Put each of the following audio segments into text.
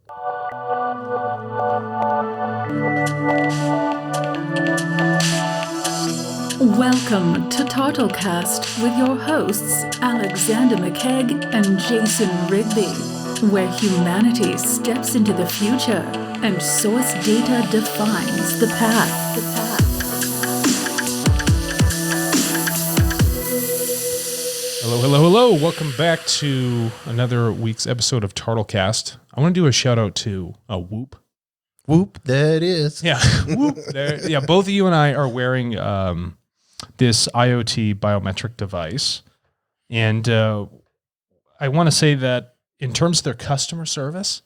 Welcome to Tcast with your hosts Alexander McKegg and Jason Rigby, where humanity steps into the future and source data defines the path. Hello. Welcome back to another week's episode of Tcast. I want to do a shout out to Whoop. Whoop, there it is. Yeah, Whoop. Yeah, both of you and I are wearing this IoT biometric device. And I want to say that in terms of their customer service,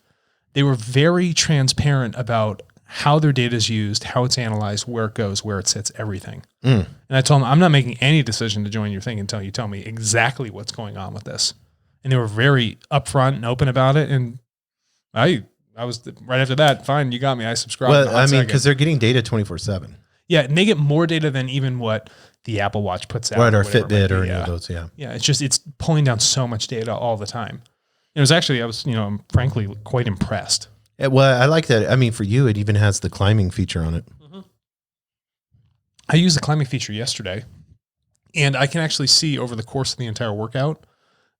they were very transparent about how their data is used, how it's analyzed, where it goes, where it sits, everything. And I told them, I'm not making any decision to join your thing until you tell me exactly what's going on with this. And they were very upfront and open about it. And I was right after that, fine, you got me. I subscribed. Well, I mean, because they're getting data 24/7. Yeah, and they get more data than even what the Apple Watch puts out. Right, or Fitbit or any of those, yeah. Yeah, it's pulling down so much data all the time. It was actually, I'm frankly quite impressed. Well, I like that. I mean, for you, it even has the climbing feature on it. Mm-hmm. I used the climbing feature yesterday, and I can actually see over the course of the entire workout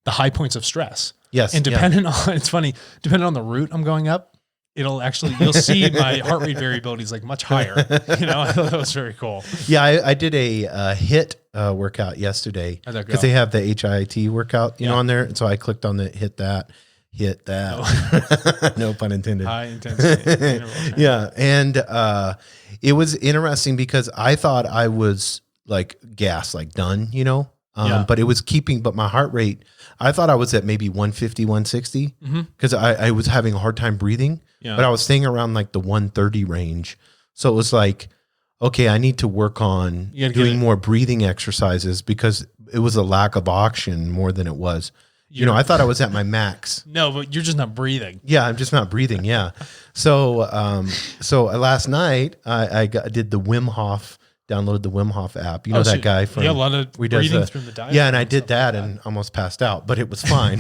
the high points of stress. Yes. And depending on, it's funny, depending on the route I'm going up, you'll see my heart rate variability is like much higher. I thought that was very cool. Yeah, I did a HIIT workout yesterday because they have the HIIT workout, on there. And so I clicked on the hit that. No pun intended. High intensity. Yeah. And it was interesting because I thought I was like gassed, like done, but it was but my heart rate, I thought I was at maybe 150, 160 because I was having a hard time breathing, but I was staying around like the 130 range. So it was like, okay, I need to work on doing more breathing exercises because it was a lack of oxygen more than it was. I thought I was at my max. No, but you're just not breathing. Yeah, I'm just not breathing. Yeah. So last night I did the Wim Hof, downloaded the Wim Hof app. That guy from a lot of breathing through the diaphragm. Yeah, and I did that and almost passed out, but it was fine.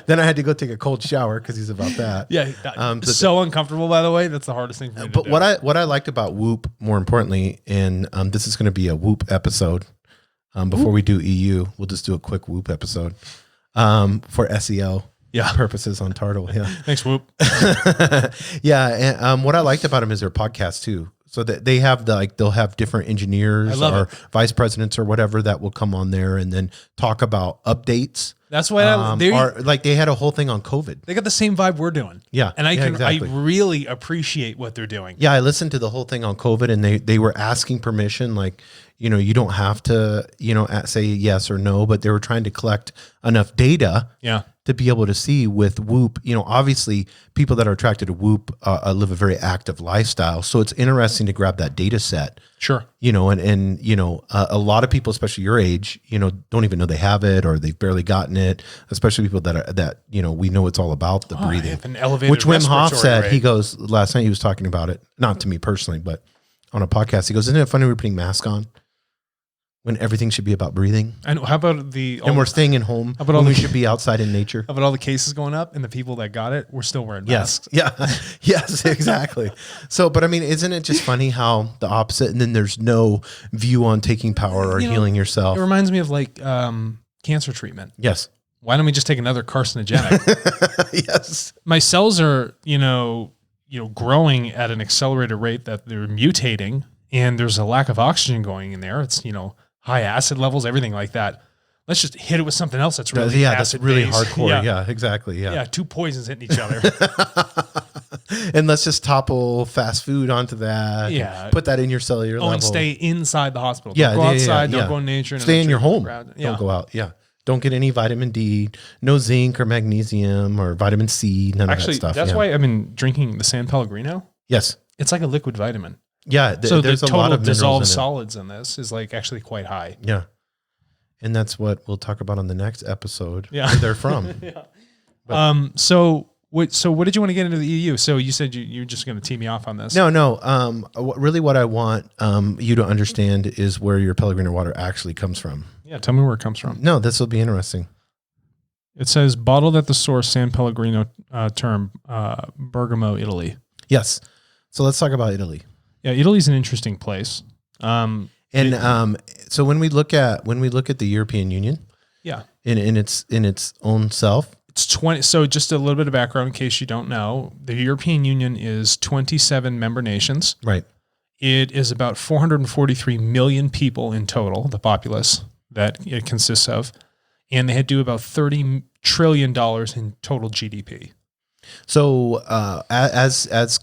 Then I had to go take a cold shower because he's about that. Yeah, so uncomfortable. By the way, that's the hardest thing for me to do. But what I liked about Whoop, more importantly, and this is going to be a Whoop episode. Before we do EU, we'll just do a quick Whoop episode. For SEO purposes on TARTLE. Yeah. Thanks, Whoop. Yeah. And what I liked about them is their podcast too. So that they have they'll have different engineers or vice presidents or whatever that will come on there and then talk about updates. That's why they had a whole thing on COVID. They got the same vibe we're doing. Yeah. And I really appreciate what they're doing. Yeah. I listened to the whole thing on COVID and they were asking permission, you don't have to, say yes or no, but they were trying to collect enough data to be able to see with Whoop. Obviously people that are attracted to Whoop live a very active lifestyle. So it's interesting to grab that data set. Sure. A lot of people, especially your age, don't even know they have it or they've barely gotten it, especially people that we know it's all about the breathing. An elevated which Wim Hof said, rate. he goes, last night he was talking about it, not to me personally, but on a podcast, he goes, isn't it funny we're putting masks on when everything should be about breathing? And how about and we're staying in home when we should be outside in nature? How about all the cases going up and the people that got it were still wearing masks? Yeah. Yes, exactly. So, but I mean, isn't it just funny how the opposite, and then there's no view on taking power or healing yourself? It reminds me of cancer treatment. Yes. Why don't we just take another carcinogenic? Yes. My cells are, growing at an accelerated rate that they're mutating, and there's a lack of oxygen going in there. It's, high acid levels, everything like that. Let's just hit it with something else that's really that's really hardcore. Yeah, exactly. Yeah. Yeah, two poisons hitting each other. And let's just topple fast food onto that. Yeah. Put that in your cellular level. And stay inside the hospital. Yeah. Don't go outside. Don't go in nature. Stay in your home. Don't go out. Yeah. Don't get any vitamin D, no zinc or magnesium or vitamin C, none of that stuff. That's why I've been drinking the San Pellegrino. Yes. It's like a liquid vitamin. Yeah. So there's the a lot total of dissolved in solids in this is actually quite high. Yeah. And that's what we'll talk about on the next episode. Yeah. Where they're from. Yeah. But, so what did you want to get into the EU? So you said you're just going to tee me off on this. No. Really what I want you to understand is where your Pellegrino water actually comes from. Yeah. Tell me where it comes from. No, this will be interesting. It says bottled at the source, San Pellegrino term, Bergamo, Italy. Yes. So let's talk about Italy. Yeah, Italy's an interesting place. So when we look at the European Union, yeah, in its own self, it's 20. So just a little bit of background in case you don't know, the European Union is 27 member nations. Right. It is about 443 million people in total, the populace that it consists of, and they do about $30 trillion in total GDP. So as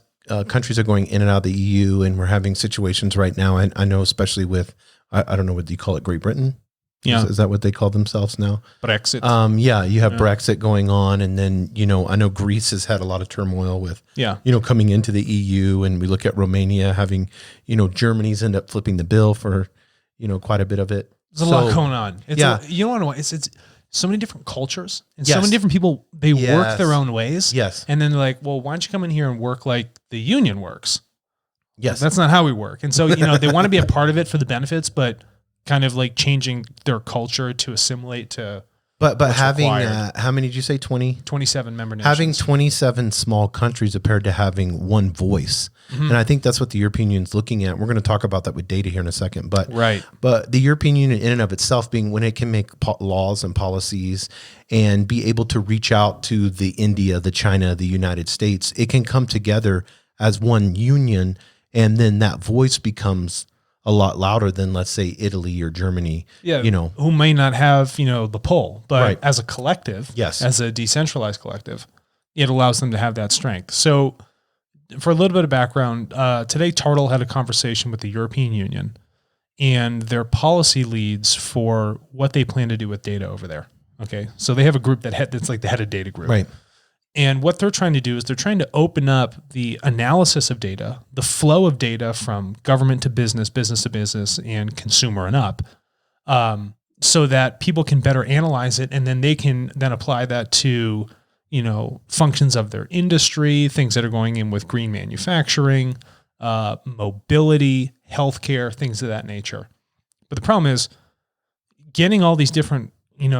countries are going in and out of the EU, and we're having situations right now, and I know especially with, I don't know, what do you call it, Great Britain? Yeah. Is that what they call themselves now? Brexit. Yeah, you have Brexit going on, and then, I know Greece has had a lot of turmoil with, coming into the EU, and we look at Romania having, Germany's end up flipping the bill for, quite a bit of it. There's a lot going on. It's so many different cultures and so many different people. They work their own ways. Yes. And then they're like, well, why don't you come in here and work like the union works? Yes. That's not how we work. And so, they want to be a part of it for the benefits, but kind of like changing their culture to assimilate to. But having, how many did you say? 20? 27 member nations. Having 27 small countries compared to having one voice. Mm-hmm. And I think that's what the European Union's looking at. We're going to talk about that with data here in a second. But the European Union in and of itself being when it can make laws and policies and be able to reach out to the India, the China, the United States, it can come together as one union. And then that voice becomes a lot louder than, let's say, Italy or Germany, who may not have, the pull, but as a collective, as a decentralized collective, it allows them to have that strength. So for a little bit of background, today TARTLE had a conversation with the European Union and their policy leads for what they plan to do with data over there. Okay. So they have a group that's like the head of data group. Right. And what they're trying to do is they're trying to open up the analysis of data, the flow of data from government to business, business to business, and consumer and up, so that people can better analyze it, and then they can then apply that to, functions of their industry, things that are going in with green manufacturing, mobility, healthcare, things of that nature. But the problem is getting all these different,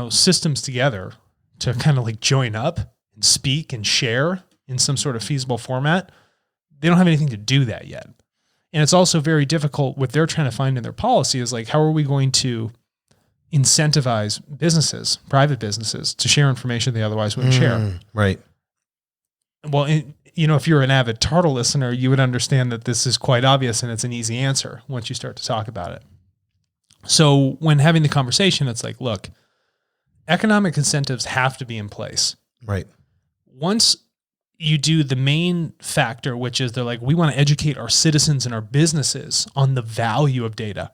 systems together to kind of like join up and speak and share in some sort of feasible format. They don't have anything to do that yet. And it's also very difficult. What they're trying to find in their policy is like, how are we going to incentivize businesses, private businesses, to share information they otherwise wouldn't share? Right. Well, if you're an avid TARTLE listener, you would understand that this is quite obvious and it's an easy answer once you start to talk about it. So when having the conversation, it's like, look, economic incentives have to be in place. Right. Once you do the main factor, which is they're like, we want to educate our citizens and our businesses on the value of data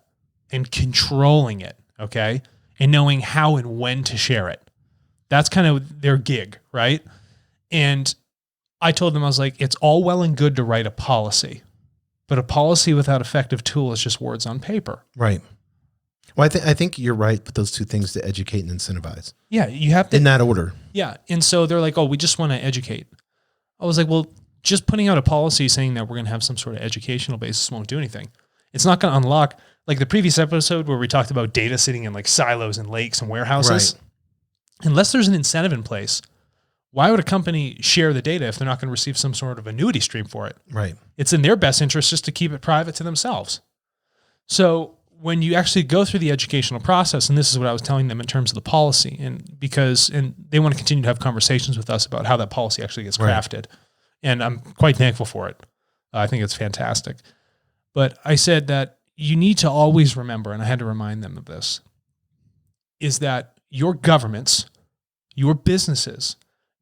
and controlling it, okay? And knowing how and when to share it. That's kind of their gig, right? And I told them, I was like, it's all well and good to write a policy, but a policy without effective tool is just words on paper. Right. Well, I think you're right with those two things, to educate and incentivize. Yeah, you have to. In that order. Yeah. And so they're like, oh, we just want to educate. I was like, well, just putting out a policy saying that we're going to have some sort of educational basis won't do anything. It's not going to unlock, like the previous episode where we talked about data sitting in like silos and lakes and warehouses. Right. Unless there's an incentive in place, why would a company share the data if they're not going to receive some sort of annuity stream for it? Right. It's in their best interest just to keep it private to themselves. So when you actually go through the educational process, and this is what I was telling them in terms of the policy, and they want to continue to have conversations with us about how that policy actually gets crafted. Right. And I'm quite thankful for it. I think it's fantastic. But I said that you need to always remember, and I had to remind them of this, is that your governments, your businesses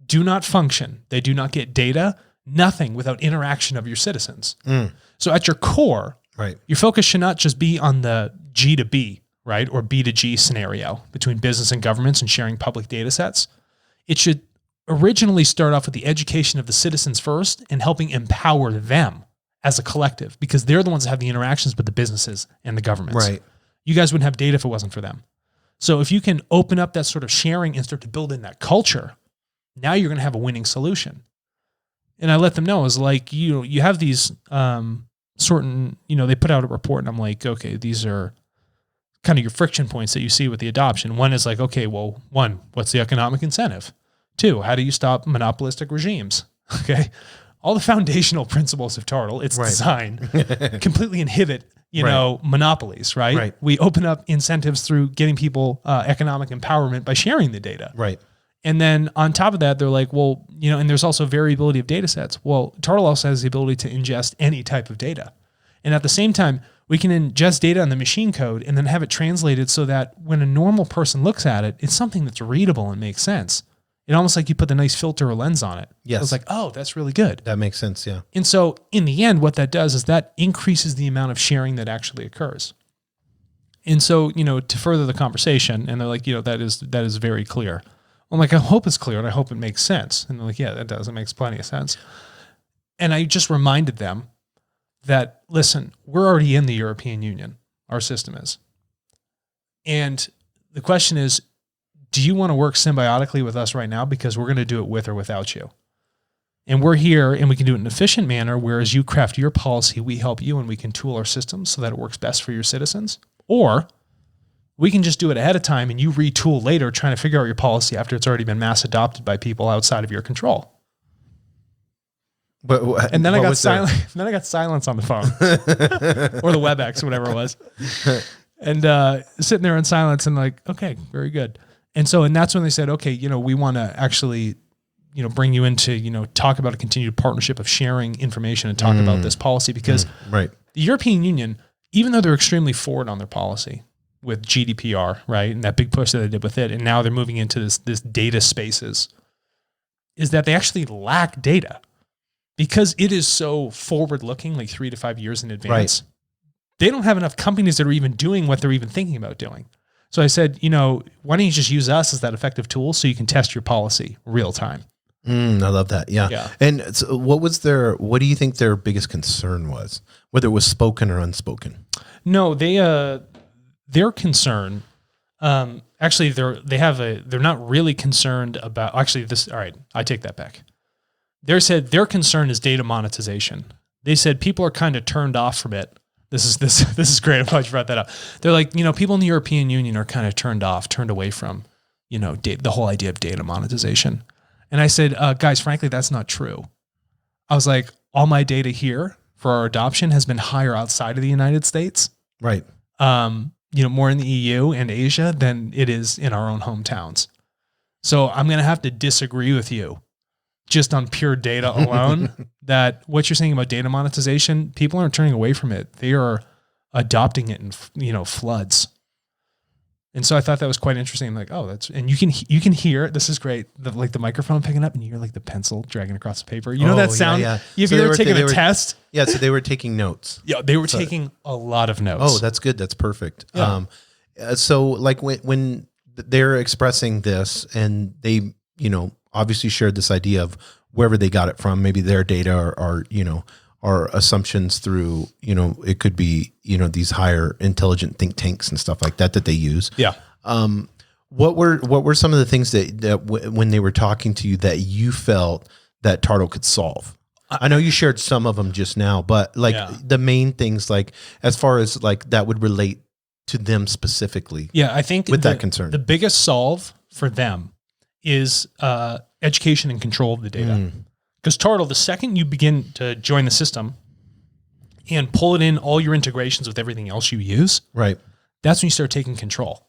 do not function. They do not get data, nothing without interaction of your citizens. So at your core, right, your focus should not just be on the G to B, right, or B to G scenario between business and governments and sharing public data sets. It should originally start off with the education of the citizens first and helping empower them as a collective, because they're the ones that have the interactions with the businesses and the governments. Right. You guys wouldn't have data if it wasn't for them. So if you can open up that sort of sharing and start to build in that culture, now you're going to have a winning solution. And I let them know, is like, you have these certain, they put out a report and I'm like, okay, these are kind of your friction points that you see with the adoption. One is like, okay, well, one, what's the economic incentive? Two, how do you stop monopolistic regimes? Okay. All the foundational principles of TARTLE, its design, completely inhibit, monopolies, right? Right. We open up incentives through getting people economic empowerment by sharing the data. Right. And then on top of that, they're like, well, and there's also variability of data sets. Well, TARTLE also has the ability to ingest any type of data. And at the same time, we can ingest data on the machine code and then have it translated so that when a normal person looks at it, it's something that's readable and makes sense. It's almost like you put the nice filter or lens on it. Yes. It's like, oh, that's really good. That makes sense, yeah. And so in the end, what that does is that increases the amount of sharing that actually occurs. And so, to further the conversation, and they're like, that is very clear. I'm like, I hope it's clear and I hope it makes sense. And they're like, yeah, that does. It makes plenty of sense. And I just reminded them that, listen, we're already in the European Union. Our system is. And the question is, do you want to work symbiotically with us right now? Because we're going to do it with or without you. And we're here and we can do it in an efficient manner, whereas you craft your policy, we help you and we can tool our systems so that it works best for your citizens. Or we can just do it ahead of time and you retool later trying to figure out your policy after it's already been mass adopted by people outside of your control. And then I got silent. Then I got silence on the phone or the WebEx, whatever it was. And sitting there in silence and like, okay, very good. And that's when they said, okay, we want to actually, bring you into, talk about a continued partnership of sharing information and talk about this policy because the European Union, even though they're extremely forward on their policy with GDPR, right, and that big push that they did with it, and now they're moving into this data spaces, is that they actually lack data because it is so forward-looking, like 3 to 5 years in advance. Right. They don't have enough companies that are even doing what they're even thinking about doing. So I said, why don't you just use us as that effective tool so you can test your policy real time? I love that. Yeah. And so what do you think their biggest concern was? Whether it was spoken or unspoken? No, their concern, actually they're not really concerned about, all right, I take that back. Their concern is data monetization. They said people are kind of turned off from it. This is great. I'm glad you brought that up. They're like, people in the European Union are kind of turned away from, the whole idea of data monetization. And I said, guys, frankly, that's not true. I was like, all my data here for our adoption has been higher outside of the United States. Right. More in the EU and Asia than it is in our own hometowns. So I'm going to have to disagree with you just on pure data alone, that what you're saying about data monetization, people aren't turning away from it. They are adopting it in, floods. And so I thought that was quite interesting. Like, oh, and you can hear, this is great. The microphone picking up and you hear like the pencil dragging across the paper. You know that sound? Yeah. If you were taking a test. Yeah. So they were taking notes. Yeah. They were taking a lot of notes. Oh, that's good. That's perfect. Yeah. So like when they're expressing this and they, obviously shared this idea of wherever they got it from, maybe their data or assumptions through, it could be, these higher intelligent think tanks and stuff like that they use. Yeah. What were some of the things that when they were talking to you that you felt that TARTLE could solve? I know you shared some of them just now, but the main things, like as far as like that would relate to them specifically. Yeah. I think with that concern, the biggest solve for them is education and control of the data. Because TARTLE, the second you begin to join the system and pull it in all your integrations with everything else you use, right, that's when you start taking control.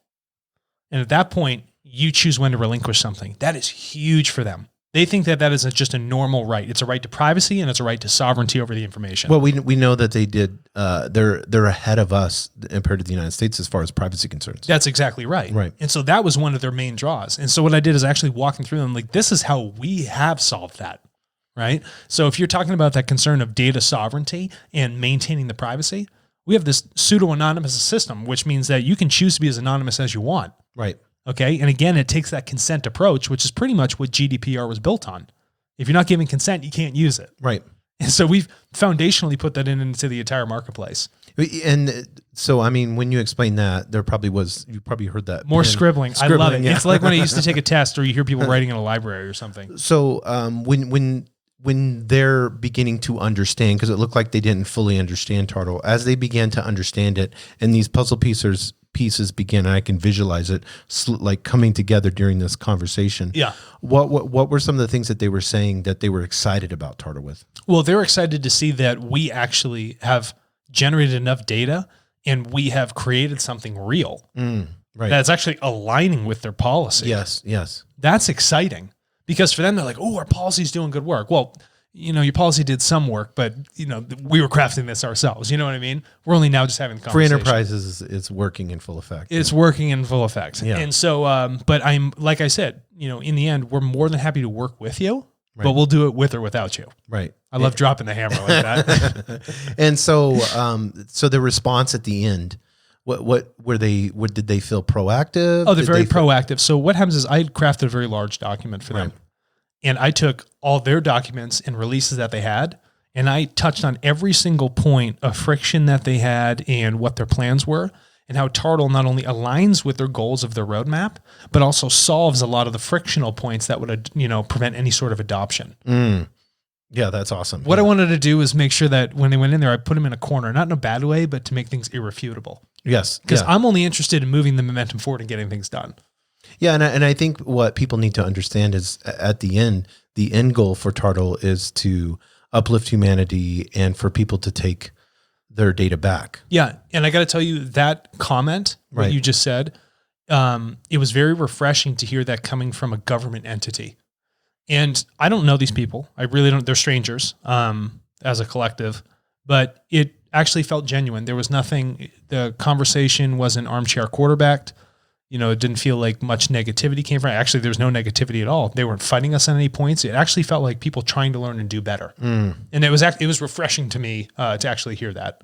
And at that point, you choose when to relinquish something. That is huge for them. They think that is just a normal right. It's a right to privacy and it's a right to sovereignty over the information. Well, we know that they did. They're ahead of us compared to the United States as far as privacy concerns. That's exactly right. Right. And so that was one of their main draws. And so what I did is actually walking through them like, this is how we have solved that. Right. So if you're talking about that concern of data sovereignty and maintaining the privacy, we have this pseudo-anonymous system, which means that you can choose to be as anonymous as you want. Right. Okay. And again, it takes that consent approach, which is pretty much what GDPR was built on. If you're not giving consent, you can't use it. Right. And so we've foundationally put that into the entire marketplace. And so, I mean, when you explain that, you probably heard that. More scribbling. I love it. Yeah. It's like when I used to take a test or you hear people writing in a library or something. So when they're beginning to understand, because it looked like they didn't fully understand TARTLE, as they began to understand it, and these puzzle pieces pieces begin, and I can visualize it like coming together during this conversation. Yeah. What were some of the things that they were saying that they were excited about TARTLE with? Well, they're excited to see that we actually have generated enough data and we have created something real Right. that's actually aligning with their policy. Yes. That's exciting because for them, they're like, oh, our policy's doing good work. Well, your policy did some work, but we were crafting this ourselves. You know what I mean? We're only now just having the Free conversation. enterprise is working in full effect. It's working in full effect. Yeah. And so, but I'm, like I said, in the end, we're more than happy to work with you, Right. but we'll do it with or without you. Right. I love dropping the hammer like that. And so, so the response at the end, what were they? What did they feel proactive? Oh, they're very proactive. So what happens is I crafted a very large document for them. Right. And I took all their documents and releases that they had, and I touched on every single point of friction that they had and what their plans were, and how TARTLE not only aligns with their goals of their roadmap, but also solves a lot of the frictional points that would, prevent any sort of adoption. Yeah, that's awesome. What I wanted to do is make sure that when they went in there, I put them in a corner, not in a bad way, but to make things irrefutable. Yes. Because I'm only interested in moving the momentum forward and getting things done. Yeah, and I think what people need to understand is at the end goal for TARTLE is to uplift humanity and for people to take their data back. Yeah, and I got to tell you that comment, what Right. you just said, it was very refreshing to hear that coming from a government entity. And I don't know these people. I really don't. They're strangers as a collective, but it actually felt genuine. There was nothing. The conversation wasn't armchair quarterbacked. It didn't feel like much negativity came from it. Actually, there's no negativity at all. They weren't fighting us on any points. It actually felt like people trying to learn and do better. And it was refreshing to me to actually hear that.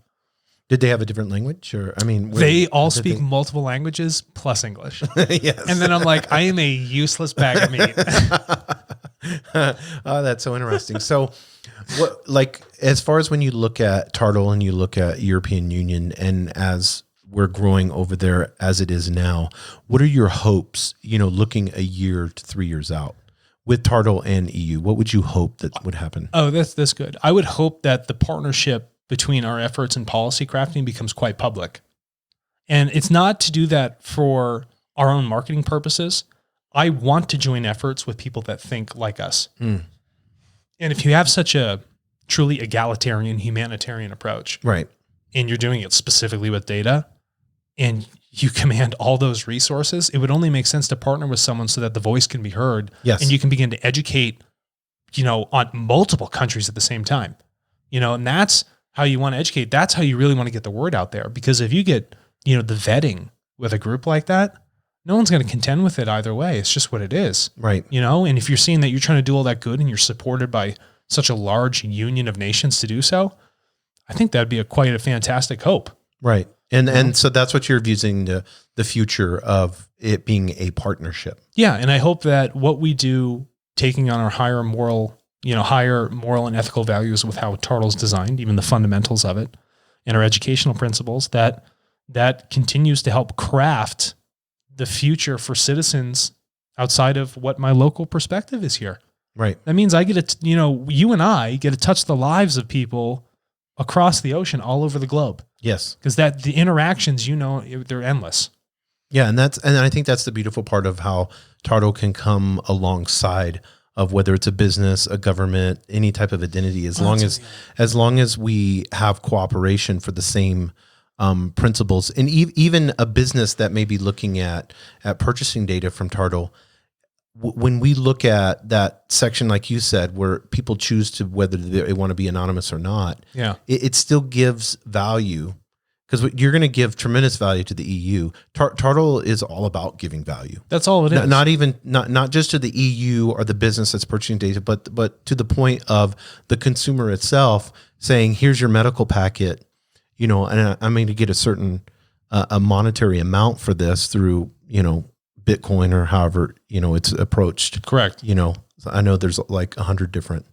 Did they have a different language, or they all speak multiple languages plus English. Yes. And then I'm like, I am a useless bag of meat. Oh, that's so interesting. So, as far as when you look at TARTLE and you look at European Union, and as we're growing over there as it is now, what are your hopes, looking a year to 3 years out with TARTLE and EU? What would you hope that would happen? Oh, that's good. I would hope that the partnership between our efforts in policy crafting becomes quite public. And it's not to do that for our own marketing purposes. I want to join efforts with people that think like us. And if you have such a truly egalitarian, humanitarian approach, Right. and you're doing it specifically with data, and you command all those resources, it would only make sense to partner with someone so that the voice can be heard. Yes. And you can begin to educate, on multiple countries at the same time, and that's how you want to educate. That's how you really want to get the word out there. Because if you get, the vetting with a group like that, no one's going to contend with it either way. It's just what it is. Right. And if you're seeing that you're trying to do all that good and you're supported by such a large union of nations to do so, I think that'd be quite a fantastic hope. Right. And so that's what you're using the future of it being a partnership. Yeah. And I hope that what we do, taking on our higher moral and ethical values with how TARTLE's designed, even the fundamentals of it, and our educational principles, that continues to help craft the future for citizens outside of what my local perspective is here. Right. That means I get to, you and I get to touch the lives of people across the ocean, all over the globe. Yes. Because the interactions, they're endless. Yeah. And I think that's the beautiful part of how TARTLE can come alongside of whether it's a business, a government, any type of identity, as long as we have cooperation for the same principles. And even a business that may be looking at purchasing data from TARTLE, when we look at that section, like you said, where people choose to whether they want to be anonymous or not, Yeah. it still gives value, because you're going to give tremendous value to the EU. TARTLE is all about giving value. That's all it is. Not just to the EU or the business that's purchasing data, but to the point of the consumer itself saying, here's your medical packet, and I'm going to get a certain a monetary amount for this through, Bitcoin or however, it's approached. Correct. I know there's like 100 different.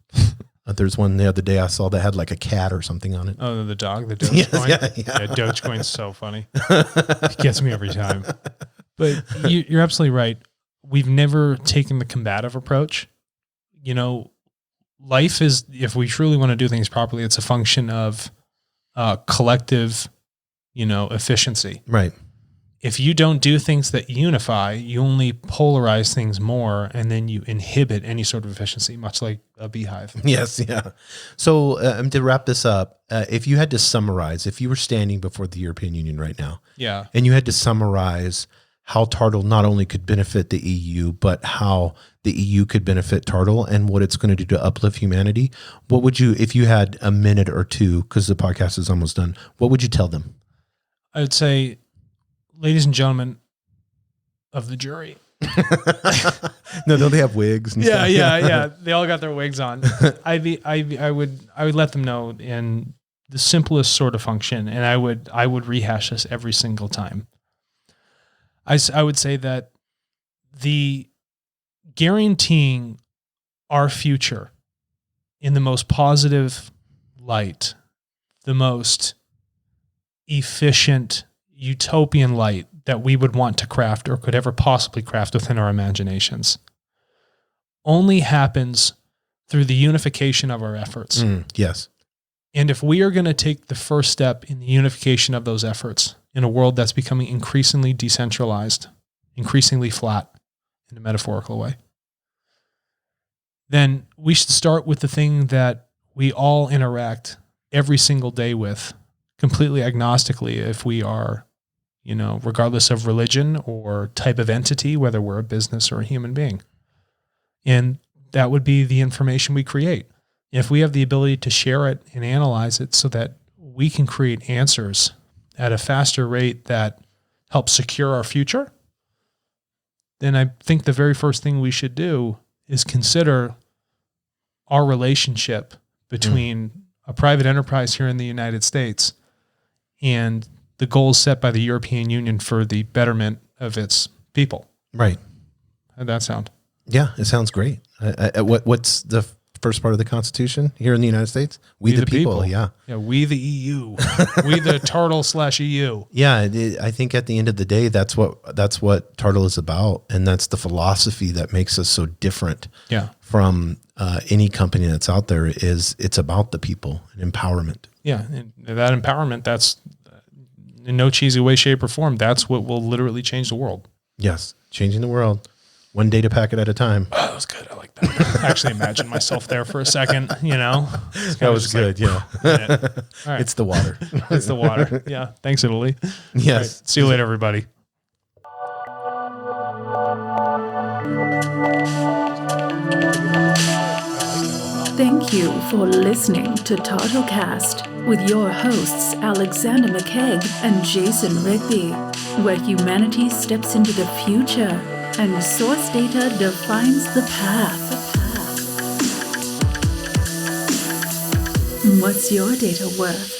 There's one the other day I saw that had like a cat or something on it. Oh, the dog, the Dogecoin. Yeah, Dogecoin's so funny. It gets me every time. But you're absolutely right. We've never taken the combative approach. Life is, if we truly want to do things properly, it's a function of collective, efficiency. Right. if you don't do things that unify, you only polarize things more, and then you inhibit any sort of efficiency, much like a beehive. Yes, yeah. So to wrap this up, if you had to summarize, if you were standing before the European Union right now, Yeah. and you had to summarize how TARTLE not only could benefit the EU, but how the EU could benefit TARTLE and what it's going to do to uplift humanity, what would you, if you had a minute or two, because the podcast is almost done, what would you tell them? I would say, ladies and gentlemen of the jury. No, don't they have wigs? And stuff? Yeah. They all got their wigs on. I would let them know in the simplest sort of function, and I would rehash this every single time. I would say that the guaranteeing our future in the most positive light, the most efficient utopian light that we would want to craft or could ever possibly craft within our imaginations only happens through the unification of our efforts. Yes. And if we are going to take the first step in the unification of those efforts in a world that's becoming increasingly decentralized, increasingly flat in a metaphorical way, then we should start with the thing that we all interact every single day with, completely agnostically, if we are, regardless of religion or type of entity, whether we're a business or a human being. And that would be the information we create. If we have the ability to share it and analyze it so that we can create answers at a faster rate that helps secure our future, then I think the very first thing we should do is consider our relationship between a private enterprise here in the United States and the goals set by the European Union for the betterment of its people. Right. How'd that sound? Yeah, it sounds great. What's the first part of the Constitution here in the United States? We the people. Yeah. Yeah. We the EU. We the TARTLE/EU. Yeah. I think at the end of the day, that's what TARTLE is about. And that's the philosophy that makes us so different from any company that's out there. Is it's about the people and empowerment. Yeah. And that empowerment, that's in no cheesy way, shape, or form. That's what will literally change the world. Yes. Changing the world. One data packet at a time. Oh, that was good. I like that. I actually imagined myself there for a second, That was good, yeah. All right. It's the water. It's the water. Yeah. Thanks, Italy. Yes. All right. See you later, everybody. Thank you for listening to TartleCast with your hosts Alexander McKegg and Jason Rigby, where humanity steps into the future and source data defines the path. What's your data worth?